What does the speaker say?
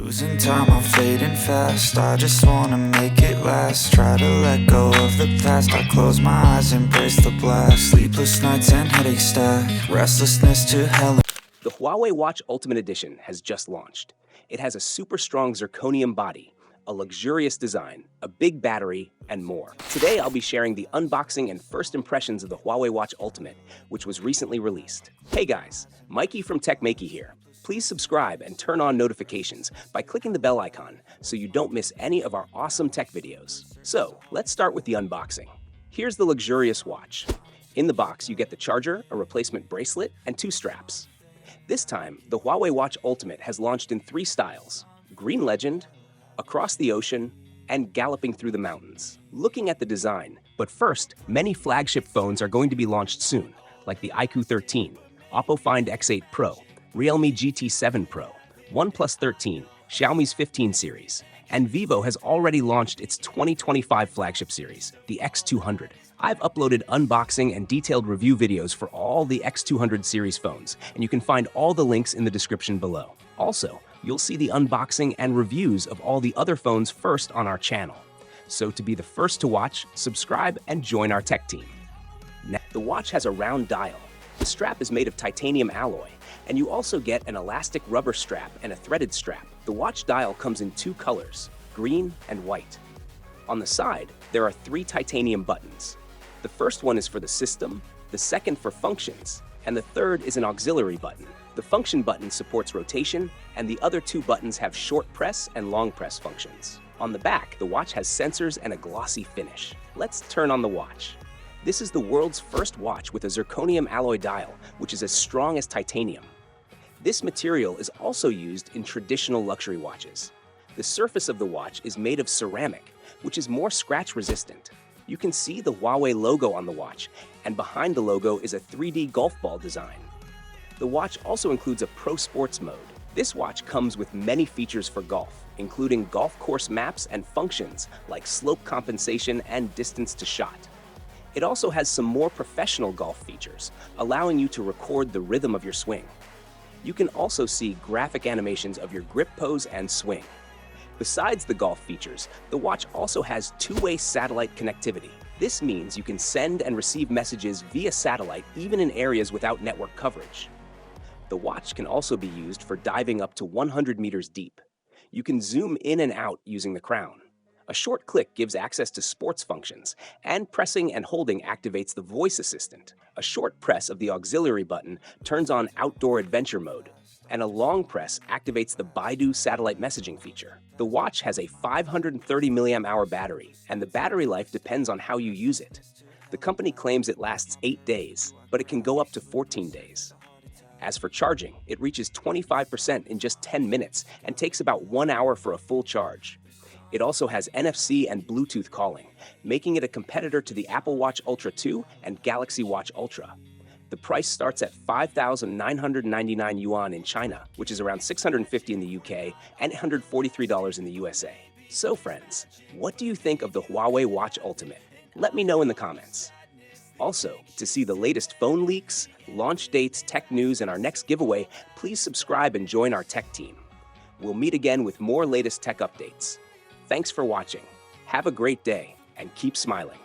Losing time, I'm fading fast. I just wanna make it last. Try to let go of the past. I close my eyes, embrace the blast. Sleepless nights and headaches stack. Restlessness to hell. The Huawei Watch Ultimate Edition has just launched. It has a super strong zirconium body, a luxurious design, a big battery, and more. Today I'll be sharing the unboxing and first impressions of the Huawei Watch Ultimate, which was recently released. Hey guys, Maiky from techmaiky here. Please subscribe and turn on notifications by clicking the bell icon so you don't miss any of our awesome tech videos. So, let's start with the unboxing. Here's the luxurious watch. In the box, you get the charger, a replacement bracelet, and 2 straps. This time, the Huawei Watch Ultimate has launched in 3 styles: Green Legend, Across the Ocean, and Galloping Through the Mountains. Looking at the design, but first, many flagship phones are going to be launched soon, like the iQOO 13, Oppo Find X8 Pro, Realme GT 7 Pro, OnePlus 13, Xiaomi's 15 series, and Vivo has already launched its 2025 flagship series, the X200. I've uploaded unboxing and detailed review videos for all the X200 series phones, and you can find all the links in the description below. Also, you'll see the unboxing and reviews of all the other phones first on our channel. So to be the first to watch, subscribe and join our tech team. Now, the watch has a round dial. The strap is made of titanium alloy, and you also get an elastic rubber strap and a threaded strap. The watch dial comes in 2 colors, green and white. On the side, there are 3 titanium buttons. The first one is for the system, the second for functions, and the third is an auxiliary button. The function button supports rotation, and the other 2 buttons have short press and long press functions. On the back, the watch has sensors and a glossy finish. Let's turn on the watch. This is the world's first watch with a zirconium alloy dial, which is as strong as titanium. This material is also used in traditional luxury watches. The surface of the watch is made of ceramic, which is more scratch resistant. You can see the Huawei logo on the watch, and behind the logo is a 3D golf ball design. The watch also includes a Pro Sports mode. This watch comes with many features for golf, including golf course maps and functions like slope compensation and distance to shot. It also has some more professional golf features, allowing you to record the rhythm of your swing. You can also see graphic animations of your grip pose and swing. Besides the golf features, the watch also has 2-way satellite connectivity. This means you can send and receive messages via satellite even in areas without network coverage. The watch can also be used for diving up to 100 meters deep. You can zoom in and out using the crown. A short click gives access to sports functions, and pressing and holding activates the voice assistant. A short press of the auxiliary button turns on outdoor adventure mode, and a long press activates the Baidu satellite messaging feature. The watch has a 530 mAh battery, and the battery life depends on how you use it. The company claims it lasts 8 days, but it can go up to 14 days. As for charging, it reaches 25% in just 10 minutes and takes about 1 hour for a full charge. It also has NFC and Bluetooth calling, making it a competitor to the Apple Watch Ultra 2 and Galaxy Watch Ultra. The price starts at 5,999 yuan in China, which is around $650 in the UK and $143 in the USA. So friends, what do you think of the Huawei Watch Ultimate? Let me know in the comments. Also, to see the latest phone leaks, launch dates, tech news, and our next giveaway, please subscribe and join our tech team. We'll meet again with more latest tech updates. Thanks for watching. Have a great day and keep smiling.